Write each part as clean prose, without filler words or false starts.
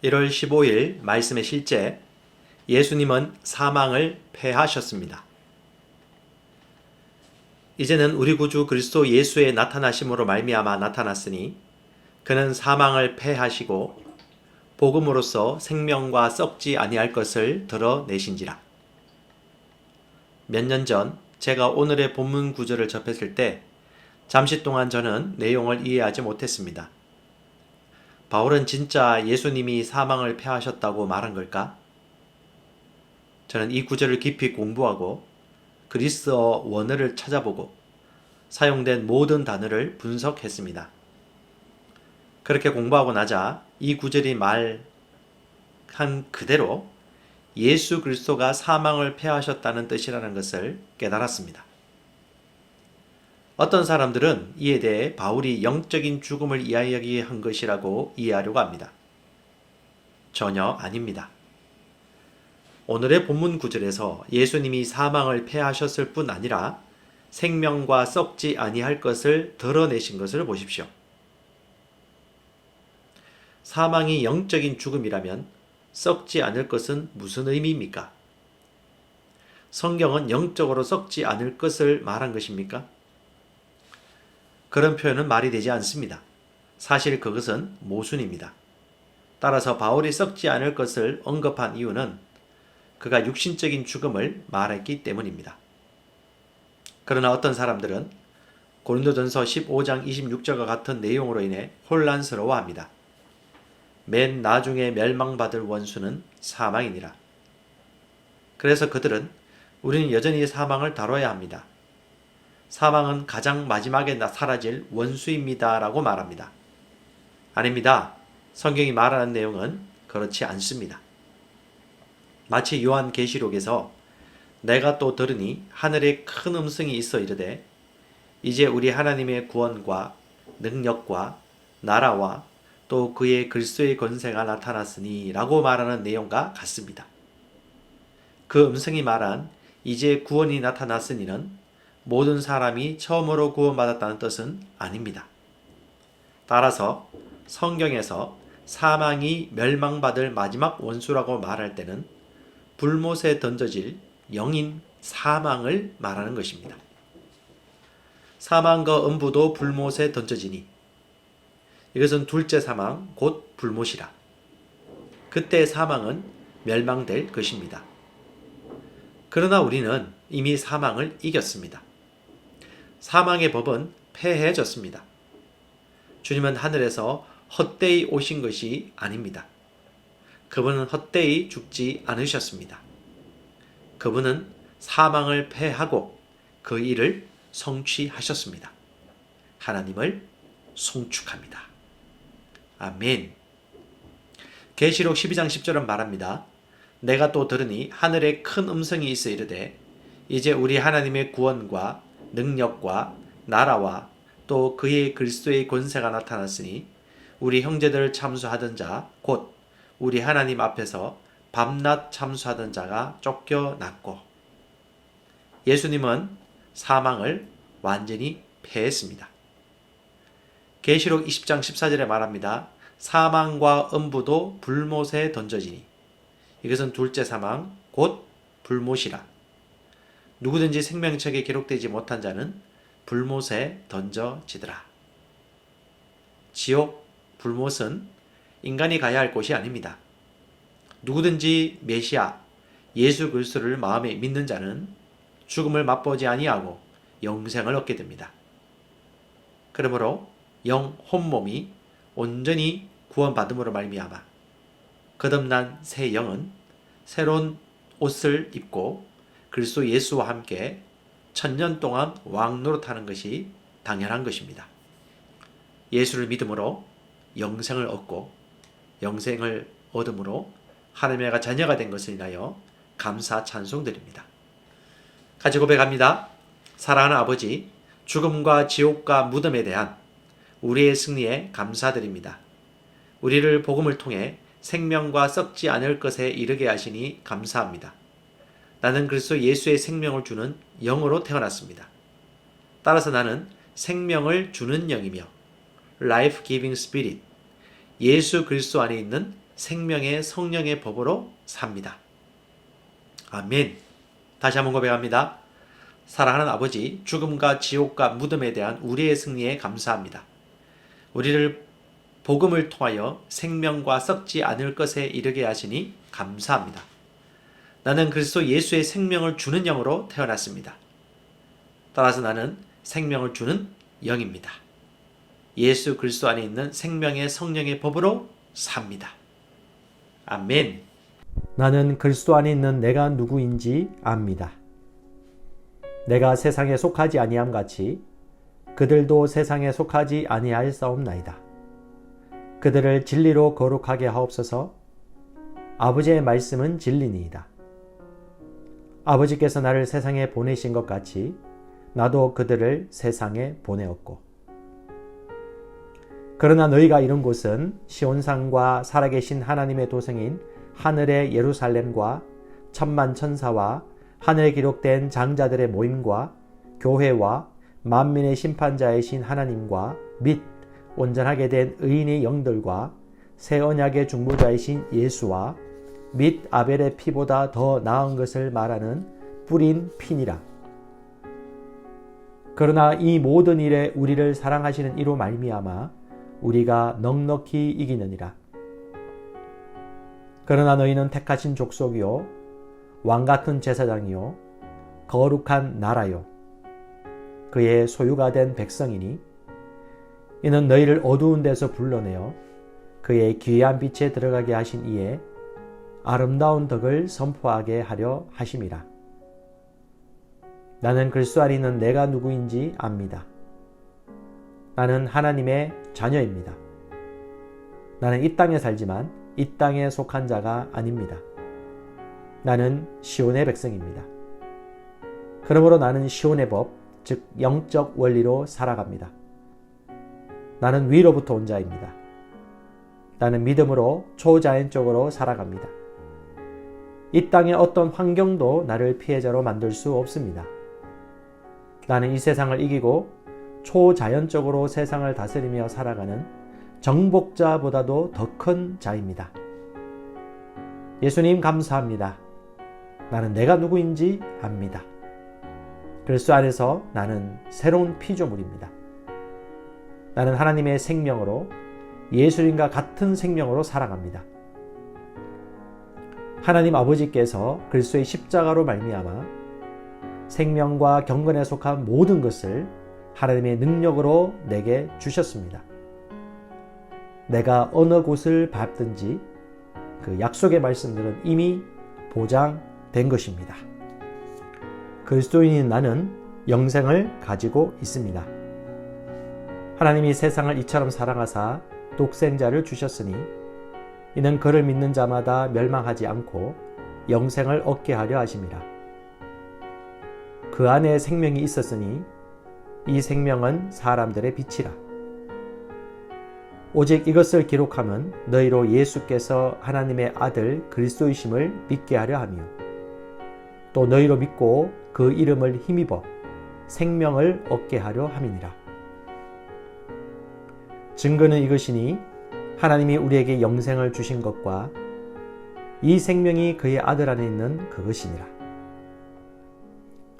1월 15일 말씀의 실제, 예수님은 사망을 패하셨습니다. 이제는 우리 구주 그리스도 예수의 나타나심으로 말미암아 나타났으니 그는 사망을 패하시고 복음으로써 생명과 썩지 아니할 것을 드러내신지라. 몇 년 전 제가 오늘의 본문 구절을 접했을 때 잠시 동안 저는 내용을 이해하지 못했습니다. 바울은 진짜 예수님이 사망을 패하셨다고 말한 걸까? 저는 이 구절을 깊이 공부하고 그리스어 원어를 찾아보고 사용된 모든 단어를 분석했습니다. 그렇게 공부하고 나자 이 구절이 말한 그대로 예수 그리스도가 사망을 패하셨다는 뜻이라는 것을 깨달았습니다. 어떤 사람들은 이에 대해 바울이 영적인 죽음을 이야기한 것이라고 이해하려고 합니다. 전혀 아닙니다. 오늘의 본문 구절에서 예수님이 사망을 패하셨을 뿐 아니라 생명과 썩지 아니할 것을 드러내신 것을 보십시오. 사망이 영적인 죽음이라면 썩지 않을 것은 무슨 의미입니까? 성경은 영적으로 썩지 않을 것을 말한 것입니까? 그런 표현은 말이 되지 않습니다. 사실 그것은 모순입니다. 따라서 바울이 썩지 않을 것을 언급한 이유는 그가 육신적인 죽음을 말했기 때문입니다. 그러나 어떤 사람들은 고린도전서 15장 26절과 같은 내용으로 인해 혼란스러워합니다. 맨 나중에 멸망받을 원수는 사망이니라. 그래서 그들은 우리는 여전히 사망을 다뤄야 합니다. 사망은 가장 마지막에 사라질 원수입니다 라고 말합니다. 아닙니다. 성경이 말하는 내용은 그렇지 않습니다. 마치 요한계시록에서 내가 또 들으니 하늘에 큰 음성이 있어 이르되 이제 우리 하나님의 구원과 능력과 나라와 또 그의 그리스도의 권세가 나타났으니 라고 말하는 내용과 같습니다. 그 음성이 말한 이제 구원이 나타났으니는 모든 사람이 처음으로 구원받았다는 뜻은 아닙니다. 따라서 성경에서 사망이 멸망받을 마지막 원수라고 말할 때는 불못에 던져질 영인 사망을 말하는 것입니다. 사망과 음부도 불못에 던져지니 이것은 둘째 사망 곧 불못이라. 그때 사망은 멸망될 것입니다. 그러나 우리는 이미 사망을 이겼습니다. 사망의 법은 패해졌습니다. 주님은 하늘에서 헛되이 오신 것이 아닙니다. 그분은 헛되이 죽지 않으셨습니다. 그분은 사망을 패하고 그 일을 성취하셨습니다. 하나님을 송축합니다. 아멘. 계시록 12장 10절은 말합니다. 내가 또 들으니 하늘에 큰 음성이 있어 이르되 이제 우리 하나님의 구원과 능력과 나라와 또 그의 그리스도의 권세가 나타났으니 우리 형제들을 참수하던 자 곧 우리 하나님 앞에서 밤낮 참수하던 자가 쫓겨났고. 예수님은 사망을 완전히 패했습니다. 계시록 20장 14절에 말합니다. 사망과 음부도 불못에 던져지니 이것은 둘째 사망 곧 불못이라. 누구든지 생명책에 기록되지 못한 자는 불못에 던져지더라. 지옥, 불못은 인간이 가야 할 곳이 아닙니다. 누구든지 메시아, 예수 그리스도를 마음에 믿는 자는 죽음을 맛보지 아니하고 영생을 얻게 됩니다. 그러므로 영 혼몸이 온전히 구원받음으로 말미암아 거듭난 새 영은 새로운 옷을 입고 그리스도 예수와 함께 천년 동안 왕노릇하는 것이 당연한 것입니다. 예수를 믿음으로 영생을 얻고 영생을 얻음으로 하나님의 자녀가 된 것을 인하여 감사 찬송드립니다. 같이 고백합니다. 사랑하는 아버지, 죽음과 지옥과 무덤에 대한 우리의 승리에 감사드립니다. 우리를 복음을 통해 생명과 썩지 않을 것에 이르게 하시니 감사합니다. 나는 그리스도 예수의 생명을 주는 영으로 태어났습니다. 따라서 나는 생명을 주는 영이며 Life Giving Spirit, 예수 그리스도 안에 있는 생명의 성령의 법으로 삽니다. 아멘. 다시 한번 고백합니다. 사랑하는 아버지, 죽음과 지옥과 무덤에 대한 우리의 승리에 감사합니다. 우리를 복음을 통하여 생명과 썩지 않을 것에 이르게 하시니 감사합니다. 나는 그리스도 예수의 생명을 주는 영으로 태어났습니다. 따라서 나는 생명을 주는 영입니다. 예수 그리스도 안에 있는 생명의 성령의 법으로 삽니다. 아멘. 나는 그리스도 안에 있는 내가 누구인지 압니다. 내가 세상에 속하지 아니함 같이 그들도 세상에 속하지 아니할 사옵나이다. 그들을 진리로 거룩하게 하옵소서. 아버지의 말씀은 진리니이다. 아버지께서 나를 세상에 보내신 것 같이 나도 그들을 세상에 보내었고, 그러나 너희가 이룬 곳은 시온산과 살아계신 하나님의 도성인 하늘의 예루살렘과 천만 천사와 하늘에 기록된 장자들의 모임과 교회와 만민의 심판자이신 하나님과 및 온전하게 된 의인의 영들과 새 언약의 중보자이신 예수와 및 아벨의 피보다 더 나은 것을 말하는 뿌린 피니라. 그러나 이 모든 일에 우리를 사랑하시는 이로 말미암아 우리가 넉넉히 이기느니라. 그러나 너희는 택하신 족속이요 왕같은 제사장이요 거룩한 나라요 그의 소유가 된 백성이니 이는 너희를 어두운 데서 불러내어 그의 귀한 빛에 들어가게 하신 이에 아름다운 덕을 선포하게 하려 하심이라. 나는 그리스도 안에 있는 내가 누구인지 압니다. 나는 하나님의 자녀입니다. 나는 이 땅에 살지만 이 땅에 속한 자가 아닙니다. 나는 시온의 백성입니다. 그러므로 나는 시온의 법, 즉 영적 원리로 살아갑니다. 나는 위로부터 온 자입니다. 나는 믿음으로 초자연적으로 살아갑니다. 이 땅의 어떤 환경도 나를 피해자로 만들 수 없습니다. 나는 이 세상을 이기고 초자연적으로 세상을 다스리며 살아가는 정복자보다도 더 큰 자입니다. 예수님 감사합니다. 나는 내가 누구인지 압니다. 그리스도 안에서 나는 새로운 피조물입니다. 나는 하나님의 생명으로 예수님과 같은 생명으로 살아갑니다. 하나님 아버지께서 그리스도의 십자가로 말미암아 생명과 경건에 속한 모든 것을 하나님의 능력으로 내게 주셨습니다. 내가 어느 곳을 밟든지 그 약속의 말씀들은 이미 보장된 것입니다. 그리스도인인 나는 영생을 가지고 있습니다. 하나님이 세상을 이처럼 사랑하사 독생자를 주셨으니 이는 그를 믿는 자마다 멸망하지 않고 영생을 얻게 하려 하심이라. 그 안에 생명이 있었으니 이 생명은 사람들의 빛이라. 오직 이것을 기록함은 너희로 예수께서 하나님의 아들 그리스도이심을 믿게 하려 하며 또 너희로 믿고 그 이름을 힘입어 생명을 얻게 하려 함이니라. 증거는 이것이니 하나님이 우리에게 영생을 주신 것과 이 생명이 그의 아들 안에 있는 그것이니라.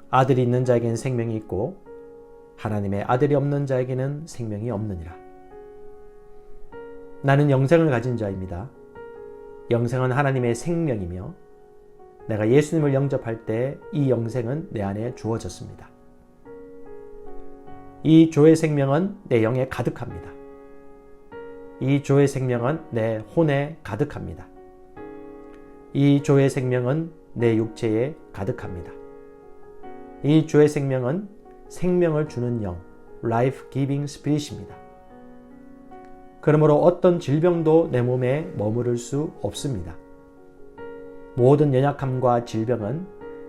아들이 있는 자에게는 생명이 있고 하나님의 아들이 없는 자에게는 생명이 없느니라. 나는 영생을 가진 자입니다. 영생은 하나님의 생명이며 내가 예수님을 영접할 때 이 영생은 내 안에 주어졌습니다. 이 조의 생명은 내 영에 가득합니다. 이 조의 생명은 내 혼에 가득합니다. 이 조의 생명은 내 육체에 가득합니다. 이 조의 생명은 생명을 주는 영, Life Giving Spirit입니다. 그러므로 어떤 질병도 내 몸에 머무를 수 없습니다. 모든 연약함과 질병은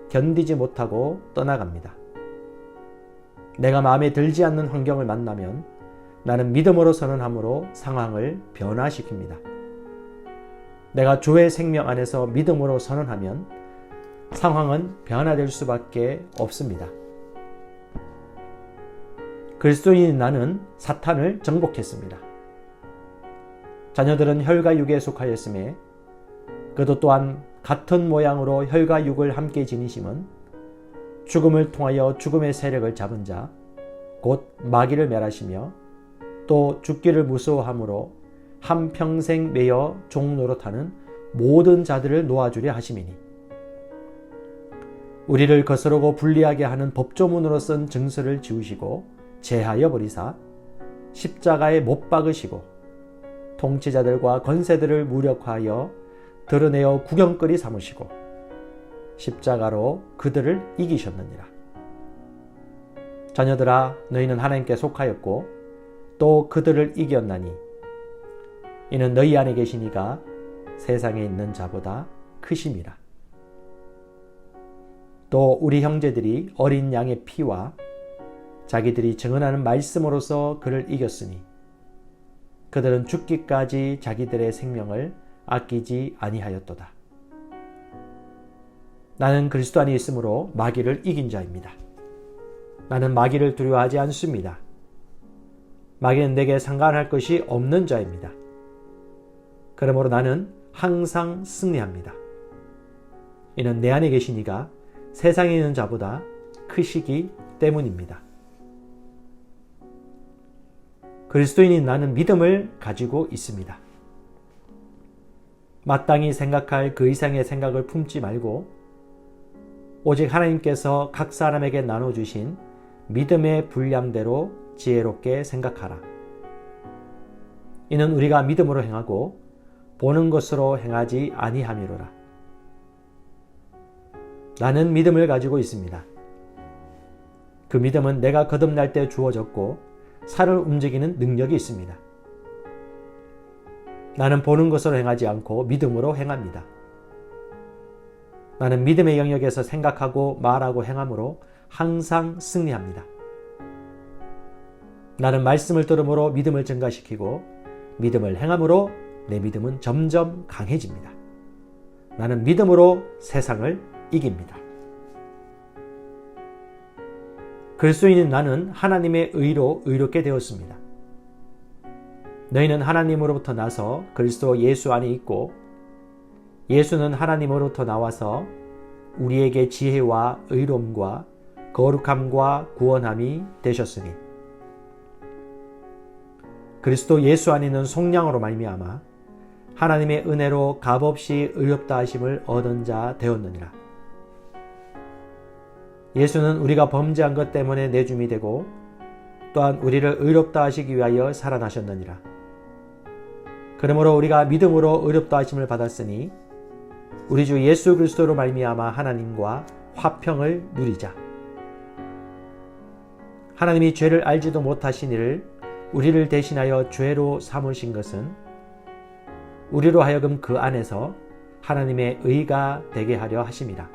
견디지 못하고 떠나갑니다. 내가 마음에 들지 않는 환경을 만나면 나는 믿음으로 선언함으로 상황을 변화시킵니다. 내가 주의 생명 안에서 믿음으로 선언하면 상황은 변화될 수밖에 없습니다. 그리스도인인 나는 사탄을 정복했습니다. 자녀들은 혈과 육에 속하였음에 그도 또한 같은 모양으로 혈과 육을 함께 지니심은 죽음을 통하여 죽음의 세력을 잡은 자 곧 마귀를 멸하시며 또 죽기를 무서워함으로 한평생 매여 종노릇하는 모든 자들을 놓아주려 하심이니 우리를 거스르고 불리하게 하는 법조문으로 쓴 증서를 지우시고 제하여 버리사 십자가에 못 박으시고 통치자들과 권세들을 무력화하여 드러내어 구경거리 삼으시고 십자가로 그들을 이기셨느니라. 자녀들아, 너희는 하나님께 속하였고 또 그들을 이겼나니 이는 너희 안에 계신 이가 세상에 있는 자보다 크심이라. 또 우리 형제들이 어린 양의 피와 자기들이 증언하는 말씀으로서 그를 이겼으니 그들은 죽기까지 자기들의 생명을 아끼지 아니하였도다. 나는 그리스도 안에 있으므로 마귀를 이긴 자입니다. 나는 마귀를 두려워하지 않습니다. 마귀는 내게 상관할 것이 없는 자입니다. 그러므로 나는 항상 승리합니다. 이는 내 안에 계신 이가 세상에 있는 자보다 크시기 때문입니다. 그리스도인인 나는 믿음을 가지고 있습니다. 마땅히 생각할 그 이상의 생각을 품지 말고 오직 하나님께서 각 사람에게 나눠주신 믿음의 분량대로 지혜롭게 생각하라. 이는 우리가 믿음으로 행하고 보는 것으로 행하지 아니함이로라. 나는 믿음을 가지고 있습니다. 그 믿음은 내가 거듭날 때 주어졌고 살을 움직이는 능력이 있습니다. 나는 보는 것으로 행하지 않고 믿음으로 행합니다. 나는 믿음의 영역에서 생각하고 말하고 행함으로 항상 승리합니다. 나는 말씀을 들음으로 믿음을 증가시키고 믿음을 행함으로 내 믿음은 점점 강해집니다. 나는 믿음으로 세상을 이깁니다. 그리스도인인 나는 하나님의 의로 의롭게 되었습니다. 너희는 하나님으로부터 나서 그리스도 예수 안에 있고 예수는 하나님으로부터 나와서 우리에게 지혜와 의로움과 거룩함과 구원함이 되셨으니 그리스도 예수 안에 있는 속량으로 말미암아 하나님의 은혜로 값없이 의롭다 하심을 얻은 자 되었느니라. 예수는 우리가 범죄한 것 때문에 내줌이 되고 또한 우리를 의롭다 하시기 위하여 살아나셨느니라. 그러므로 우리가 믿음으로 의롭다 하심을 받았으니 우리 주 예수 그리스도로 말미암아 하나님과 화평을 누리자. 하나님이 죄를 알지도 못하신 이를 우리를 대신하여 죄로 삼으신 것은 우리로 하여금 그 안에서 하나님의 의가 되게 하려 하심이라.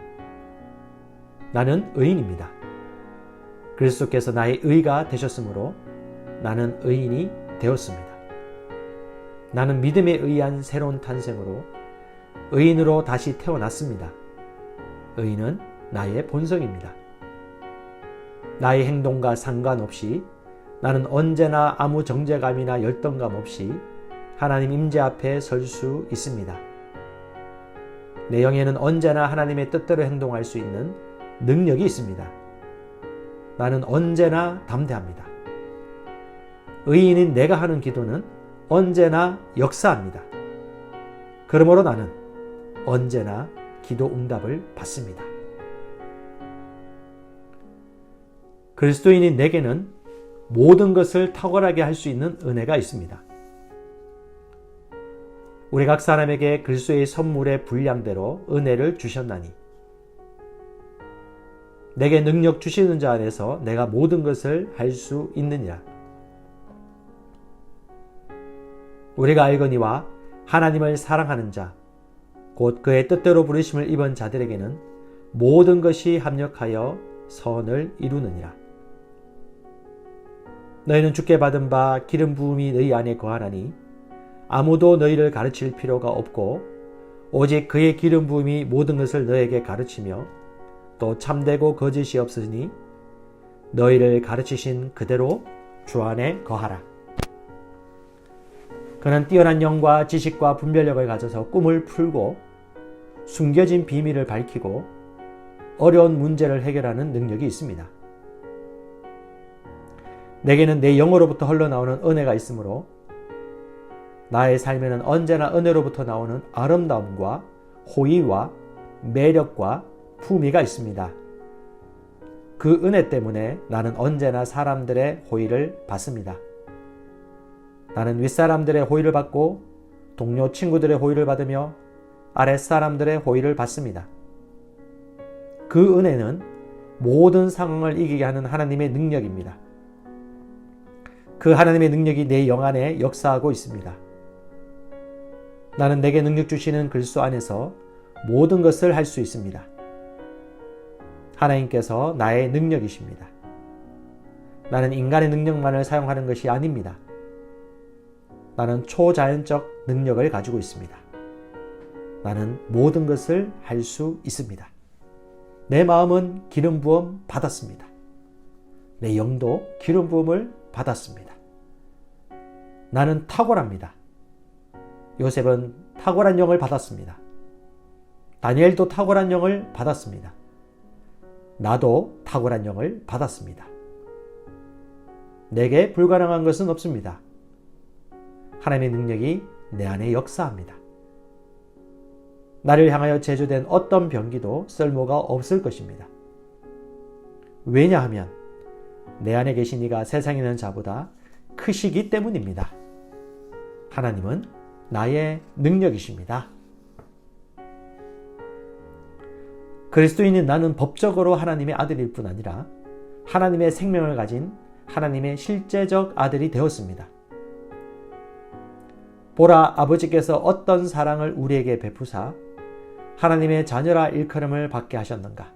나는 의인입니다. 그리스도께서 나의 의가 되셨으므로 나는 의인이 되었습니다. 나는 믿음에 의한 새로운 탄생으로 의인으로 다시 태어났습니다. 의인은 나의 본성입니다. 나의 행동과 상관없이 나는 언제나 아무 정죄감이나 열등감 없이 하나님 임재 앞에 설 수 있습니다. 내 영에는 언제나 하나님의 뜻대로 행동할 수 있는 능력이 있습니다. 나는 언제나 담대합니다. 의인인 내가 하는 기도는 언제나 역사합니다. 그러므로 나는 언제나 기도 응답을 받습니다. 그리스도인인 내게는 모든 것을 탁월하게 할 수 있는 은혜가 있습니다. 우리 각 사람에게 그리스도의 선물의 분량대로 은혜를 주셨나니 내게 능력 주시는 자 안에서 내가 모든 것을 할 수 있느니라. 우리가 알거니와 하나님을 사랑하는 자, 곧 그의 뜻대로 부르심을 입은 자들에게는 모든 것이 합력하여 선을 이루느니라. 너희는 주께 받은 바 기름 부음이 너희 안에 거하나니 아무도 너희를 가르칠 필요가 없고 오직 그의 기름 부음이 모든 것을 너에게 가르치며 또 참되고 거짓이 없으니 너희를 가르치신 그대로 주 안에 거하라. 그는 뛰어난 영과 지식과 분별력을 가져서 꿈을 풀고 숨겨진 비밀을 밝히고 어려운 문제를 해결하는 능력이 있습니다. 내게는 내 영으로부터 흘러나오는 은혜가 있으므로 나의 삶에는 언제나 은혜로부터 나오는 아름다움과 호의와 매력과 품위가 있습니다. 그 은혜 때문에 나는 언제나 사람들의 호의를 받습니다. 나는 윗사람들의 호의를 받고 동료 친구들의 호의를 받으며 아랫사람들의 호의를 받습니다. 그 은혜는 모든 상황을 이기게 하는 하나님의 능력입니다. 그 하나님의 능력이 내 영 안에 역사하고 있습니다. 나는 내게 능력 주시는 그리스도 안에서 모든 것을 할 수 있습니다. 하나님께서 나의 능력이십니다. 나는 인간의 능력만을 사용하는 것이 아닙니다. 나는 초자연적 능력을 가지고 있습니다. 나는 모든 것을 할 수 있습니다. 내 마음은 기름 부음 받았습니다. 내 영도 기름 부음을 받았습니다. 나는 탁월합니다. 요셉은 탁월한 영을 받았습니다. 다니엘도 탁월한 영을 받았습니다. 나도 탁월한 영을 받았습니다. 내게 불가능한 것은 없습니다. 하나님의 능력이 내 안에 역사합니다. 나를 향하여 제조된 어떤 병기도 쓸모가 없을 것입니다. 왜냐하면 내 안에 계신 이가 세상에 있는 자보다 크시기 때문입니다. 하나님은 나의 능력이십니다. 그리스도인인 나는 법적으로 하나님의 아들일 뿐 아니라 하나님의 생명을 가진 하나님의 실제적 아들이 되었습니다. 보라, 아버지께서 어떤 사랑을 우리에게 베푸사 하나님의 자녀라 일컬음을 받게 하셨는가.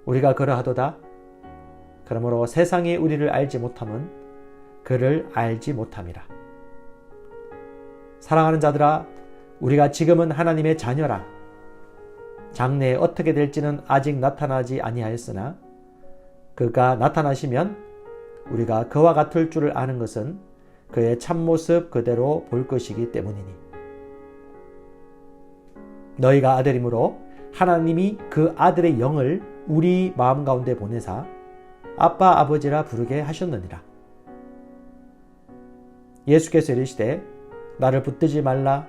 우리가 그러하도다. 그러므로 세상이 우리를 알지 못함은 그를 알지 못함이라. 사랑하는 자들아, 우리가 지금은 하나님의 자녀라. 장래에 어떻게 될지는 아직 나타나지 아니하였으나 그가 나타나시면 우리가 그와 같을 줄을 아는 것은 그의 참모습 그대로 볼 것이기 때문이니. 너희가 아들이므로 하나님이 그 아들의 영을 우리 마음 가운데 보내사 아빠 아버지라 부르게 하셨느니라. 예수께서 이르시되 나를 붙들지 말라.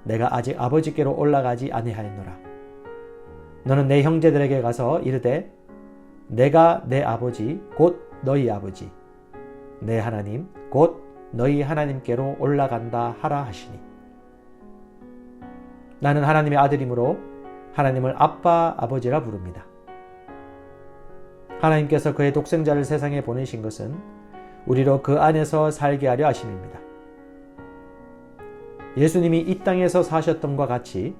내가 아직 아버지께로 올라가지 아니하였노라. 너는 내 형제들에게 가서 이르되 내가 내 아버지 곧 너희 아버지 내 하나님 곧 너희 하나님께로 올라간다 하라 하시니. 나는 하나님의 아들이므로 하나님을 아빠 아버지라 부릅니다. 하나님께서 그의 독생자를 세상에 보내신 것은 우리로 그 안에서 살게 하려 하심입니다. 예수님이 이 땅에서 사셨던과 같이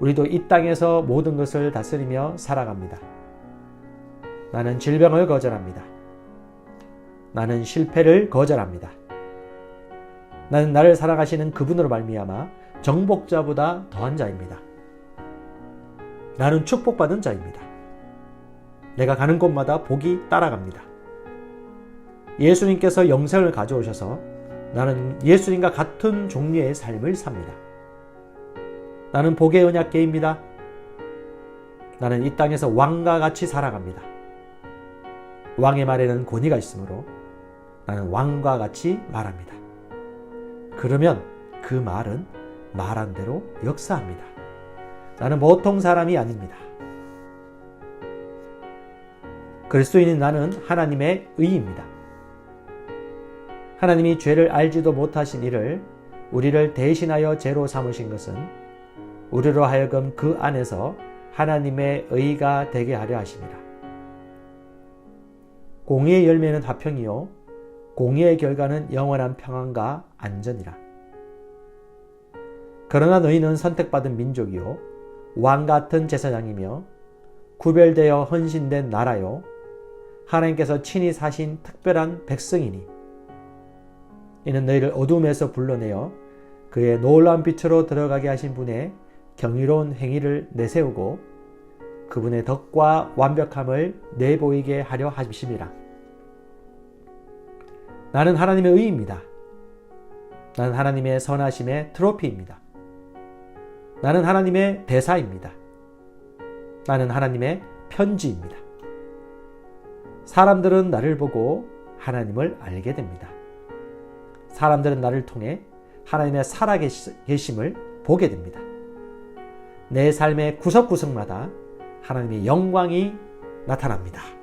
우리도 이 땅에서 모든 것을 다스리며 살아갑니다. 나는 질병을 거절합니다. 나는 실패를 거절합니다. 나는 나를 사랑하시는 그분으로 말미암아 정복자보다 더한 자입니다. 나는 축복받은 자입니다. 내가 가는 곳마다 복이 따라갑니다. 예수님께서 영생을 가져오셔서 나는 예수님과 같은 종류의 삶을 삽니다. 나는 복의 언약궤입니다. 나는 이 땅에서 왕과 같이 살아갑니다. 왕의 말에는 권위가 있으므로 나는 왕과 같이 말합니다. 그러면 그 말은 말한 대로 역사합니다. 나는 보통 사람이 아닙니다. 그리스도인인 나는 하나님의 의입니다. 하나님이 죄를 알지도 못하신 이를 우리를 대신하여 죄로 삼으신 것은 우리로 하여금 그 안에서 하나님의 의가 되게 하려 하심이라. 공의의 열매는 화평이요 공의의 결과는 영원한 평안과 안전이라. 그러나 너희는 선택받은 민족이요 왕같은 제사장이며 구별되어 헌신된 나라요 하나님께서 친히 사신 특별한 백성이니. 이는 너희를 어둠에서 불러내어 그의 놀라운 빛으로 들어가게 하신 분의 경이로운 행위를 내세우고 그분의 덕과 완벽함을 내보이게 하려 하심이라. 나는 하나님의 의입니다. 나는 하나님의 선하심의 트로피입니다. 나는 하나님의 대사입니다. 나는 하나님의 편지입니다. 사람들은 나를 보고 하나님을 알게 됩니다. 사람들은 나를 통해 하나님의 살아계심을 보게 됩니다. 내 삶의 구석구석마다 하나님의 영광이 나타납니다.